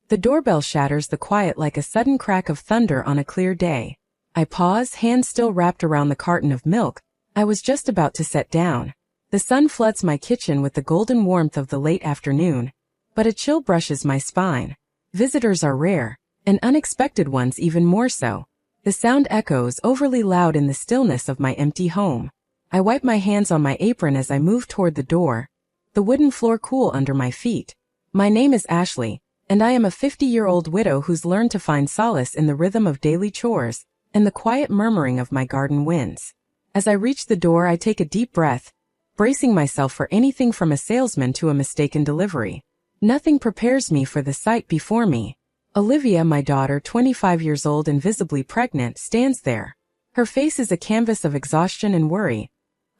The doorbell shatters the quiet like a sudden crack of thunder on a clear day. I pause, hands still wrapped around the carton of milk I was just about to set down. The sun floods my kitchen with the golden warmth of the late afternoon, but a chill brushes my spine. Visitors are rare, and unexpected ones even more so. The sound echoes overly loud in the stillness of my empty home. I wipe my hands on my apron as I move toward the door, the wooden floor cool under my feet. My name is Ashley, and I am a 50-year-old widow who's learned to find solace in the rhythm of daily chores and the quiet murmuring of my garden winds. As I reach the door, I take a deep breath, bracing myself for anything from a salesman to a mistaken delivery. Nothing prepares me for the sight before me. Olivia, my daughter, 25 years old and visibly pregnant, stands there. Her face is a canvas of exhaustion and worry,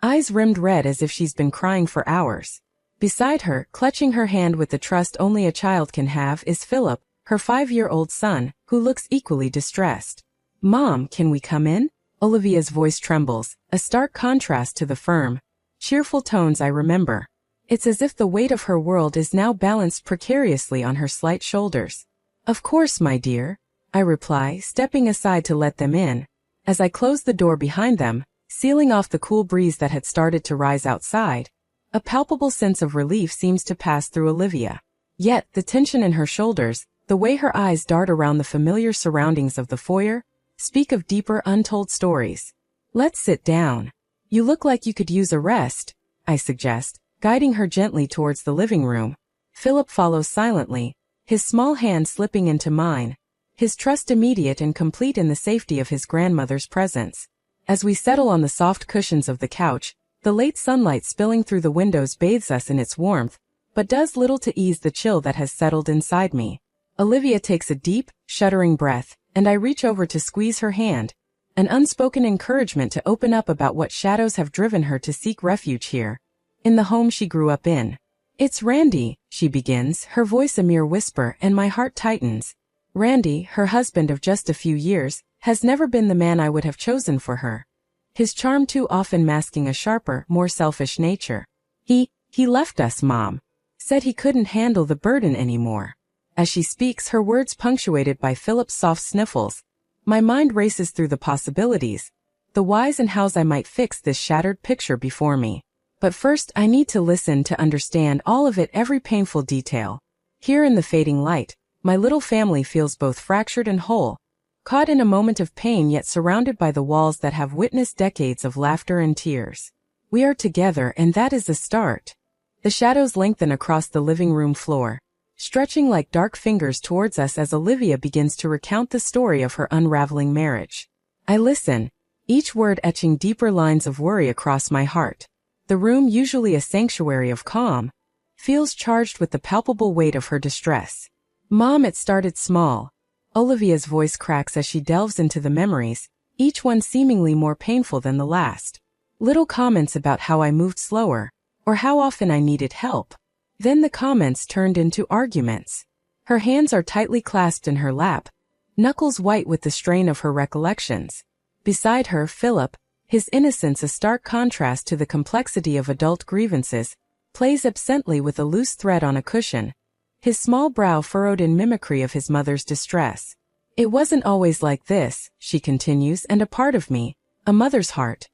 eyes rimmed red as if she's been crying for hours. Beside her, clutching her hand with the trust only a child can have, is Philip, her 5-year-old son, who looks equally distressed. "Mom, can we come in?" Olivia's voice trembles, a stark contrast to the firm, cheerful tones I remember. It's as if the weight of her world is now balanced precariously on her slight shoulders. "Of course, my dear," I reply, stepping aside to let them in. As I close the door behind them, sealing off the cool breeze that had started to rise outside, a palpable sense of relief seems to pass through Olivia. Yet, the tension in her shoulders, the way her eyes dart around the familiar surroundings of the foyer, speak of deeper untold stories. "Let's sit down. You look like you could use a rest," I suggest, guiding her gently towards the living room. Philip follows silently, his small hand slipping into mine, his trust immediate and complete in the safety of his grandmother's presence. As we settle on the soft cushions of the couch, the late sunlight spilling through the windows bathes us in its warmth, but does little to ease the chill that has settled inside me. Olivia takes a deep, shuddering breath, and I reach over to squeeze her hand, an unspoken encouragement to open up about what shadows have driven her to seek refuge here, in the home she grew up in. "It's Randy," she begins, her voice a mere whisper, and my heart tightens. Randy, her husband of just a few years, has never been the man I would have chosen for her. His charm too often masking a sharper, more selfish nature. He left us, Mom. Said he couldn't handle the burden anymore." As she speaks, her words punctuated by Philip's soft sniffles, my mind races through the possibilities, the whys and hows I might fix this shattered picture before me. But first, I need to listen to understand all of it, every painful detail. Here in the fading light, my little family feels both fractured and whole, caught in a moment of pain yet surrounded by the walls that have witnessed decades of laughter and tears. We are together, and that is the start. The shadows lengthen across the living room floor, stretching like dark fingers towards us as Olivia begins to recount the story of her unraveling marriage. I listen, each word etching deeper lines of worry across my heart. The room, usually a sanctuary of calm, feels charged with the palpable weight of her distress. "Mom, it started small." Olivia's voice cracks as she delves into the memories, each one seemingly more painful than the last. Little comments about how I moved slower, or how often I needed help. Then the comments turned into arguments. Her hands are tightly clasped in her lap, knuckles white with the strain of her recollections. Beside her, Philip, his innocence a stark contrast to the complexity of adult grievances, plays absently with a loose thread on a cushion, his small brow furrowed in mimicry of his mother's distress. "It wasn't always like this," she continues, "and a part of me, a mother's heart,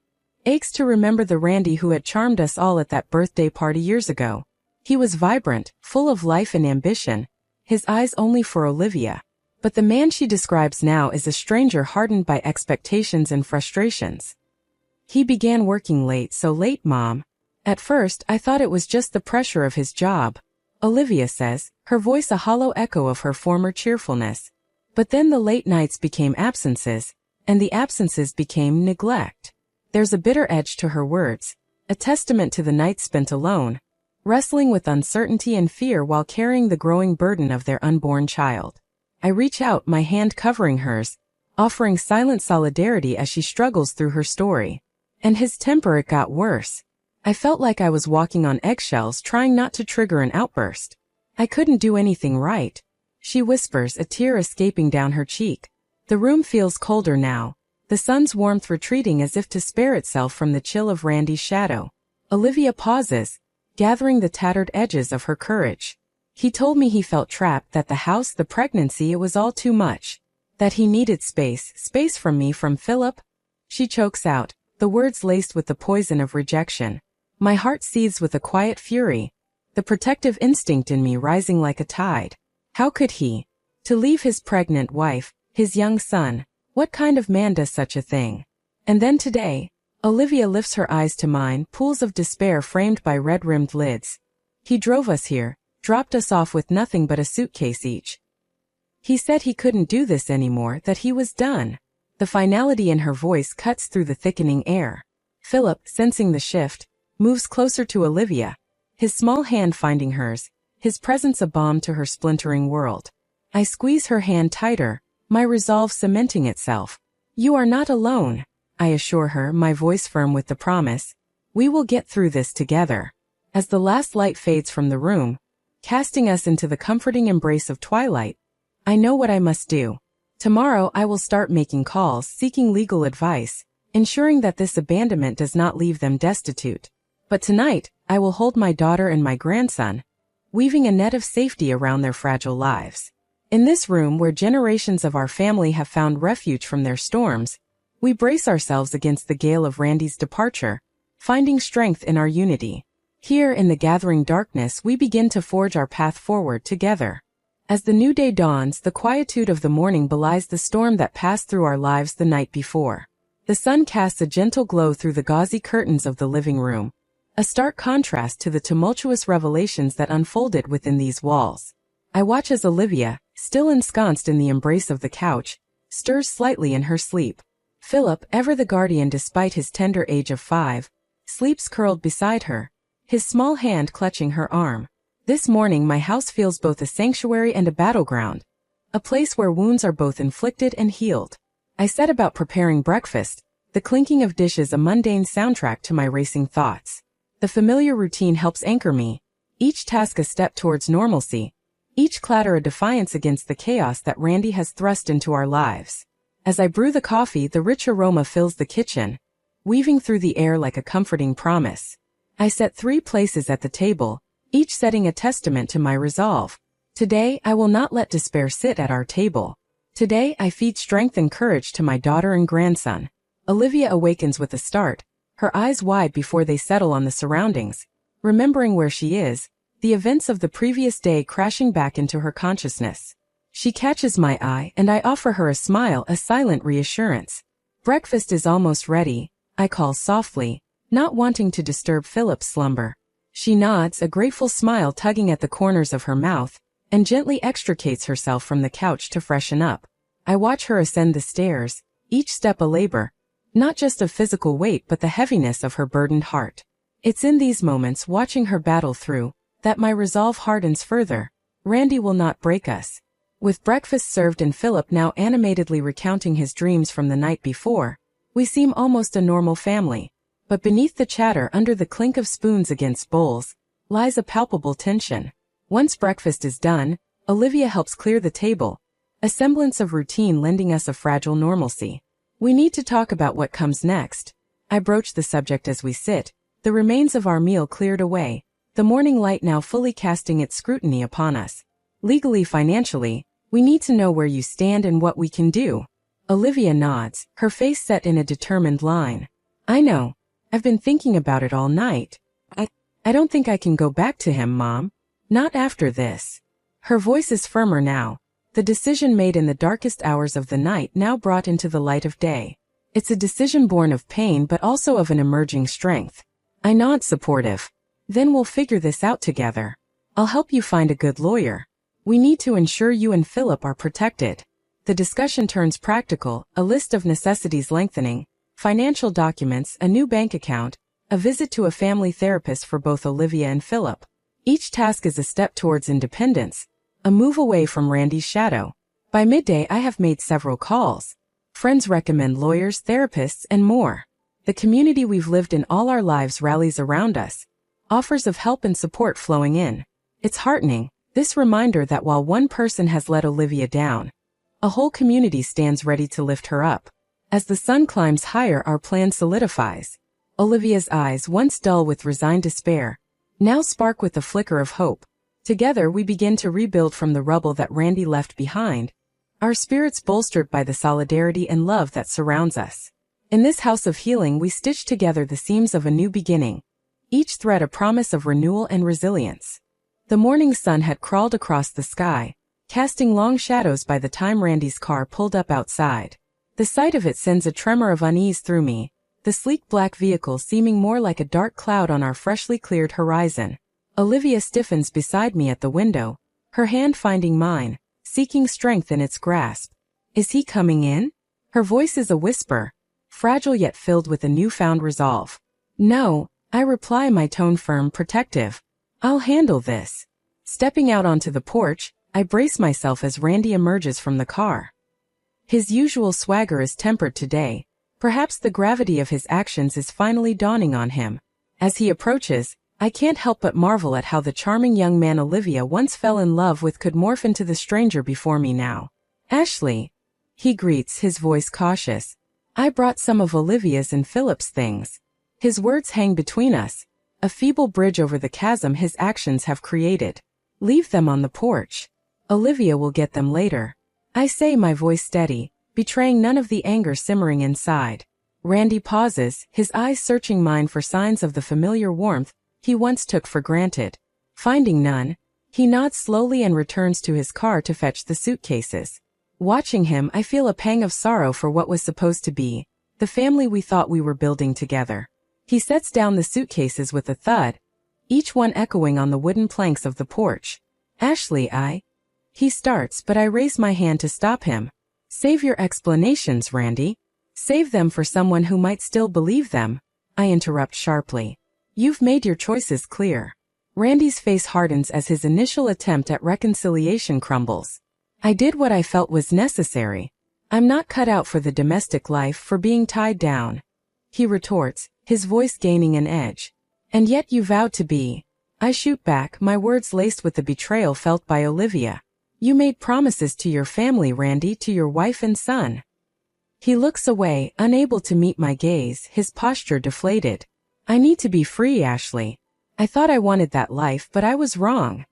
aches to remember the Randy who had charmed us all at that birthday party years ago. He was vibrant, full of life and ambition, his eyes only for Olivia. But the man she describes now is a stranger hardened by expectations and frustrations. He began working late, so late, Mom. At first, I thought it was just the pressure of his job," Olivia says, her voice a hollow echo of her former cheerfulness. "But then the late nights became absences, and the absences became neglect." There's a bitter edge to her words, a testament to the nights spent alone, wrestling with uncertainty and fear while carrying the growing burden of their unborn child. I reach out, my hand covering hers, offering silent solidarity as she struggles through her story. And his temper, it got worse. I felt like I was walking on eggshells, trying not to trigger an outburst. "I couldn't do anything right," she whispers, a tear escaping down her cheek. The room feels colder now, the sun's warmth retreating as if to spare itself from the chill of Randy's shadow. Olivia pauses, gathering the tattered edges of her courage. He told me he felt trapped, that the house, the pregnancy, it was all too much. That he needed space from me, from Philip. She chokes out, the words laced with the poison of rejection. My heart seethes with a quiet fury, the protective instinct in me rising like a tide. How could he? To leave his pregnant wife, his young son. What kind of man does such a thing? And then today, Olivia lifts her eyes to mine, pools of despair framed by red-rimmed lids. He drove us here, dropped us off with nothing but a suitcase each. He said he couldn't do this anymore, that he was done. The finality in her voice cuts through the thickening air. Philip, sensing the shift, moves closer to Olivia, his small hand finding hers, his presence a balm to her splintering world. I squeeze her hand tighter, my resolve cementing itself. You are not alone, I assure her, my voice firm with the promise. We will get through this together. As the last light fades from the room, casting us into the comforting embrace of twilight, I know what I must do. Tomorrow I will start making calls, seeking legal advice, ensuring that this abandonment does not leave them destitute. But tonight, I will hold my daughter and my grandson, weaving a net of safety around their fragile lives. In this room where generations of our family have found refuge from their storms, we brace ourselves against the gale of Randy's departure, finding strength in our unity. Here in the gathering darkness we begin to forge our path forward together. As the new day dawns, the quietude of the morning belies the storm that passed through our lives the night before. The sun casts a gentle glow through the gauzy curtains of the living room, a stark contrast to the tumultuous revelations that unfolded within these walls. I watch as Olivia, still ensconced in the embrace of the couch, stirs slightly in her sleep. Philip, ever the guardian despite his tender age of 5, sleeps curled beside her, his small hand clutching her arm. This morning my house feels both a sanctuary and a battleground, a place where wounds are both inflicted and healed. I set about preparing breakfast, the clinking of dishes a mundane soundtrack to my racing thoughts. The familiar routine helps anchor me, each task a step towards normalcy, each clatter a defiance against the chaos that Randy has thrust into our lives. As I brew the coffee, the rich aroma fills the kitchen, weaving through the air like a comforting promise. I set 3 places at the table, each setting a testament to my resolve. Today I will not let despair sit at our table. Today I feed strength and courage to my daughter and grandson. Olivia awakens with a start, her eyes wide before they settle on the surroundings, remembering where she is, the events of the previous day crashing back into her consciousness. She catches my eye and I offer her a smile, a silent reassurance. Breakfast is almost ready, I call softly, not wanting to disturb Philip's slumber. She nods, a grateful smile tugging at the corners of her mouth, and gently extricates herself from the couch to freshen up. I watch her ascend the stairs, each step a labor, not just of physical weight but the heaviness of her burdened heart. It's in these moments, watching her battle through, that my resolve hardens further. Randy will not break us. With breakfast served and Philip now animatedly recounting his dreams from the night before, we seem almost a normal family. But beneath the chatter, under the clink of spoons against bowls, lies a palpable tension. Once breakfast is done, Olivia helps clear the table, a semblance of routine lending us a fragile normalcy. We need to talk about what comes next. I broach the subject as we sit, the remains of our meal cleared away, the morning light now fully casting its scrutiny upon us. Legally, financially, we need to know where you stand and what we can do. Olivia nods, her face set in a determined line. I know. I've been thinking about it all night. I don't think I can go back to him, Mom. Not after this. Her voice is firmer now, the decision made in the darkest hours of the night now brought into the light of day. It's a decision born of pain but also of an emerging strength. I nod supportive. Then we'll figure this out together. I'll help you find a good lawyer. We need to ensure you and Philip are protected. The discussion turns practical, a list of necessities lengthening, financial documents, a new bank account, a visit to a family therapist for both Olivia and Philip. Each task is a step towards independence, a move away from Randy's shadow. By midday I have made several calls. Friends recommend lawyers, therapists, and more. The community we've lived in all our lives rallies around us, offers of help and support flowing in. It's heartening, this reminder that while one person has let Olivia down, a whole community stands ready to lift her up. As the sun climbs higher, our plan solidifies. Olivia's eyes, once dull with resigned despair, now spark with a flicker of hope. Together we begin to rebuild from the rubble that Randy left behind, our spirits bolstered by the solidarity and love that surrounds us. In this house of healing we stitch together the seams of a new beginning, each thread a promise of renewal and resilience. The morning sun had crawled across the sky, casting long shadows by the time Randy's car pulled up outside. The sight of it sends a tremor of unease through me, the sleek black vehicle seeming more like a dark cloud on our freshly cleared horizon. Olivia stiffens beside me at the window, her hand finding mine, seeking strength in its grasp. Is he coming in? Her voice is a whisper, fragile yet filled with a newfound resolve. No, I reply, my tone firm, protective. I'll handle this. Stepping out onto the porch, I brace myself as Randy emerges from the car. His usual swagger is tempered today. Perhaps the gravity of his actions is finally dawning on him. As he approaches, I can't help but marvel at how the charming young man Olivia once fell in love with could morph into the stranger before me now. Ashley, he greets, his voice cautious. I brought some of Olivia's and Philip's things. His words hang between us, a feeble bridge over the chasm his actions have created. Leave them on the porch. Olivia will get them later. I say, my voice steady, betraying none of the anger simmering inside. Randy pauses, his eyes searching mine for signs of the familiar warmth he once took for granted. Finding none, he nods slowly and returns to his car to fetch the suitcases. Watching him, I feel a pang of sorrow for what was supposed to be the family we thought we were building together. He sets down the suitcases with a thud, each one echoing on the wooden planks of the porch. Ashley, he starts, but I raise my hand to stop him. Save your explanations, Randy. Save them for someone who might still believe them, I interrupt sharply. You've made your choices clear. Randy's face hardens as his initial attempt at reconciliation crumbles. I did what I felt was necessary. I'm not cut out for the domestic life, for being tied down. He retorts, his voice gaining an edge. And yet you vowed to be. I shoot back, my words laced with the betrayal felt by Olivia. You made promises to your family, Randy, to your wife and son. He looks away, unable to meet my gaze, his posture deflated. I need to be free, Ashley. I thought I wanted that life, but I was wrong.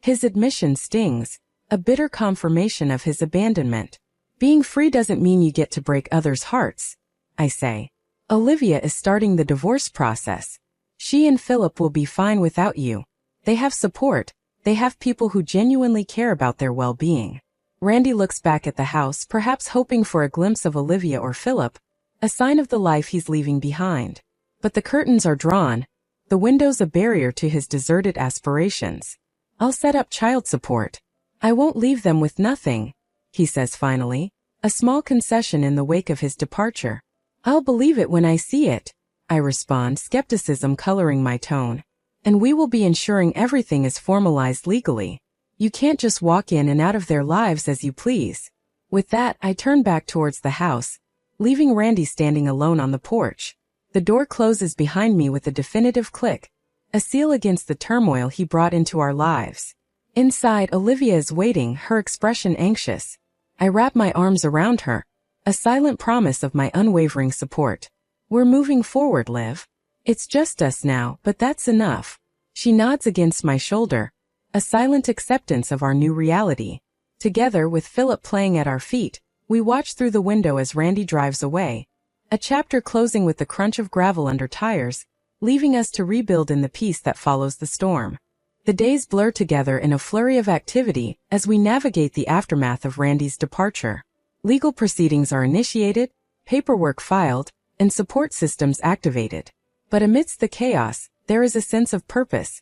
His admission stings, a bitter confirmation of his abandonment. Being free doesn't mean you get to break others' hearts, I say. Olivia is starting the divorce process. She and Philip will be fine without you. They have support. They have people who genuinely care about their well-being. Randy looks back at the house, perhaps hoping for a glimpse of Olivia or Philip, a sign of the life he's leaving behind. But the curtains are drawn, the windows a barrier to his deserted aspirations. I'll set up child support. I won't leave them with nothing, he says finally, a small concession in the wake of his departure. I'll believe it when I see it, I respond, skepticism coloring my tone. And we will be ensuring everything is formalized legally. You can't just walk in and out of their lives as you please. With that, I turn back towards the house, leaving Randy standing alone on the porch. The door closes behind me with a definitive click, a seal against the turmoil he brought into our lives. Inside, Olivia is waiting, her expression anxious. I wrap my arms around her, a silent promise of my unwavering support. We're moving forward, Liv. It's just us now, but that's enough. She nods against my shoulder, a silent acceptance of our new reality. Together, with Philip playing at our feet, we watch through the window as Randy drives away, a chapter closing with the crunch of gravel under tires, leaving us to rebuild in the peace that follows the storm. The days blur together in a flurry of activity as we navigate the aftermath of Randy's departure. Legal proceedings are initiated, paperwork filed, and support systems activated. But amidst the chaos, there is a sense of purpose,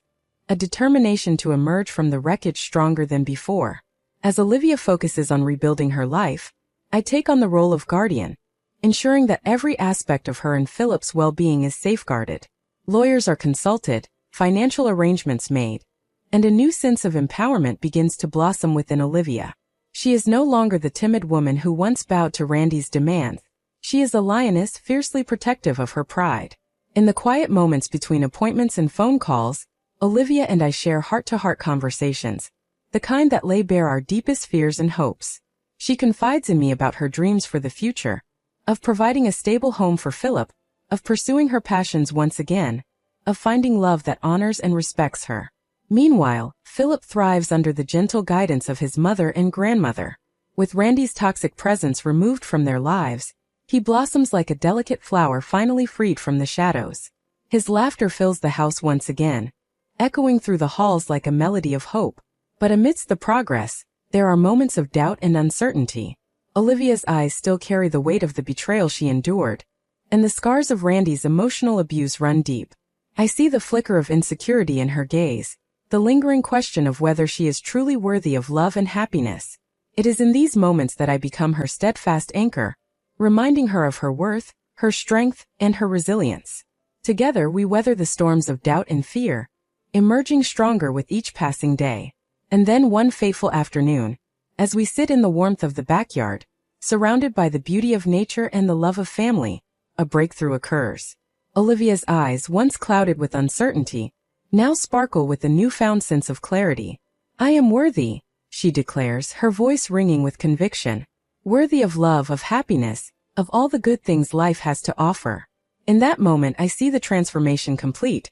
a determination to emerge from the wreckage stronger than before. As Olivia focuses on rebuilding her life, I take on the role of guardian, ensuring that every aspect of her and Philip's well-being is safeguarded. Lawyers are consulted, financial arrangements made, and a new sense of empowerment begins to blossom within Olivia. She is no longer the timid woman who once bowed to Randy's demands. She is a lioness fiercely protective of her pride. In the quiet moments between appointments and phone calls, Olivia and I share heart-to-heart conversations, the kind that lay bare our deepest fears and hopes. She confides in me about her dreams for the future, of providing a stable home for Philip, of pursuing her passions once again, of finding love that honors and respects her. Meanwhile, Philip thrives under the gentle guidance of his mother and grandmother. With Randy's toxic presence removed from their lives, he blossoms like a delicate flower finally freed from the shadows. His laughter fills the house once again, echoing through the halls like a melody of hope. But amidst the progress, there are moments of doubt and uncertainty. Olivia's eyes still carry the weight of the betrayal she endured, and the scars of Randy's emotional abuse run deep. I see the flicker of insecurity in her gaze, the lingering question of whether she is truly worthy of love and happiness. It is in these moments that I become her steadfast anchor, reminding her of her worth, her strength, and her resilience. Together we weather the storms of doubt and fear, emerging stronger with each passing day. And then one fateful afternoon, as we sit in the warmth of the backyard, surrounded by the beauty of nature and the love of family, a breakthrough occurs. Olivia's eyes, once clouded with uncertainty, now sparkle with a newfound sense of clarity. "I am worthy," she declares, her voice ringing with conviction. "Worthy of love, of happiness, of all the good things life has to offer." In that moment I see the transformation complete.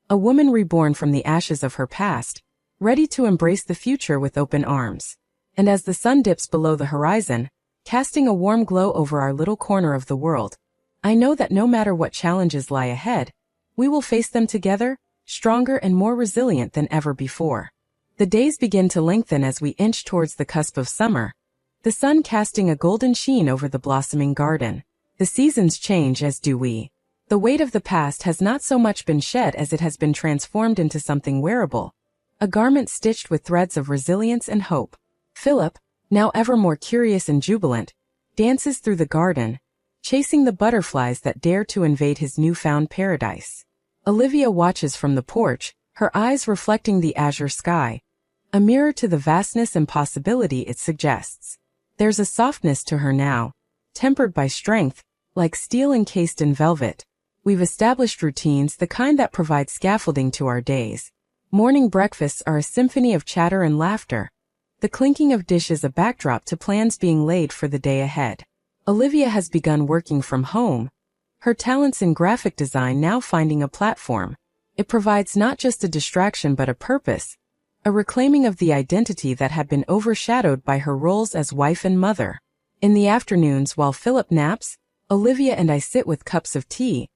A woman reborn from the ashes of her past, ready to embrace the future with open arms. And as the sun dips below the horizon, casting a warm glow over our little corner of the world, I know that no matter what challenges lie ahead, we will face them together, stronger and more resilient than ever before. The days begin to lengthen as we inch towards the cusp of summer, the sun casting a golden sheen over the blossoming garden. The seasons change, as do we. The weight of the past has not so much been shed as it has been transformed into something wearable, a garment stitched with threads of resilience and hope. Philip, now ever more curious and jubilant, dances through the garden, chasing the butterflies that dare to invade his newfound paradise. Olivia watches from the porch, her eyes reflecting the azure sky, a mirror to the vastness and possibility it suggests. There's a softness to her now, tempered by strength, like steel encased in velvet. We've established routines, the kind that provide scaffolding to our days. Morning breakfasts are a symphony of chatter and laughter, the clinking of dishes a backdrop to plans being laid for the day ahead. Olivia has begun working from home, her talents in graphic design now finding a platform. It provides not just a distraction but a purpose, a reclaiming of the identity that had been overshadowed by her roles as wife and mother. In the afternoons while Philip naps, Olivia and I sit with cups of tea,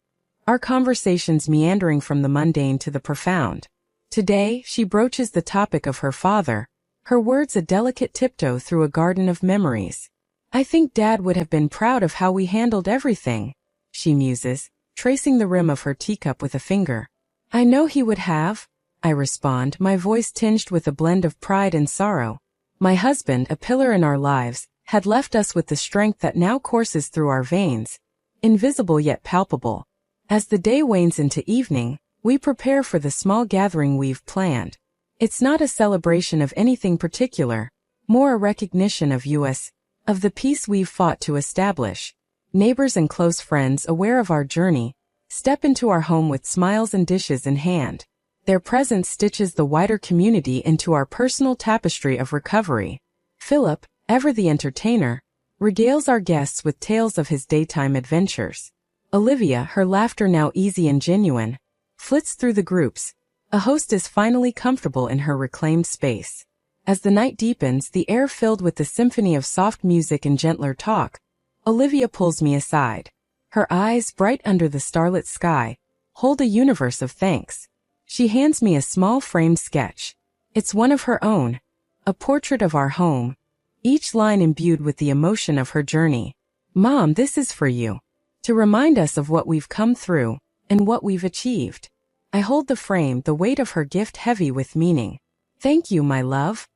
our conversations meandering from the mundane to the profound. Today, she broaches the topic of her father, her words a delicate tiptoe through a garden of memories. "I think Dad would have been proud of how we handled everything," she muses, tracing the rim of her teacup with a finger. "I know he would have," I respond, my voice tinged with a blend of pride and sorrow. My husband, a pillar in our lives, had left us with the strength that now courses through our veins, invisible yet palpable. As the day wanes into evening, we prepare for the small gathering we've planned. It's not a celebration of anything particular, more a recognition of us, of the peace we've fought to establish. Neighbors and close friends aware of our journey step into our home with smiles and dishes in hand. Their presence stitches the wider community into our personal tapestry of recovery. Philip, ever the entertainer, regales our guests with tales of his daytime adventures. Olivia, her laughter now easy and genuine, flits through the groups, a hostess finally comfortable in her reclaimed space. As the night deepens, the air filled with the symphony of soft music and gentler talk, Olivia pulls me aside. Her eyes, bright under the starlit sky, hold a universe of thanks. She hands me a small framed sketch. It's one of her own, a portrait of our home, each line imbued with the emotion of her journey. "Mom, this is for you, to remind us of what we've come through and what we've achieved." I hold the frame, the weight of her gift heavy with meaning. "Thank you, my love."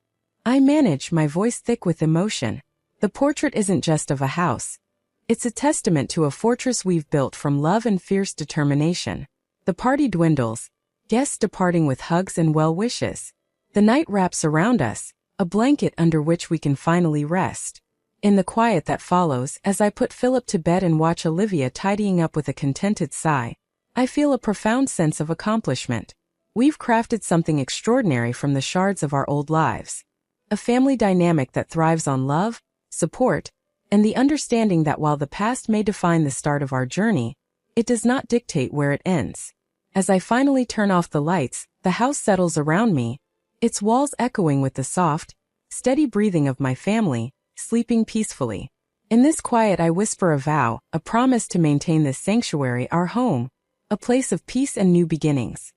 I manage, my voice thick with emotion. The portrait isn't just of a house. It's a testament to a fortress we've built from love and fierce determination. The party dwindles, guests departing with hugs and well wishes. The night wraps around us, a blanket under which we can finally rest. In the quiet that follows, as I put Philip to bed and watch Olivia tidying up with a contented sigh, I feel a profound sense of accomplishment. We've crafted something extraordinary from the shards of our old lives. A family dynamic that thrives on love, support, and the understanding that while the past may define the start of our journey, it does not dictate where it ends. As I finally turn off the lights, The house settles around me, its walls echoing with the soft, steady breathing of my family, sleeping peacefully. In this quiet I whisper a vow, a promise to maintain this sanctuary, our home, a place of peace and new beginnings.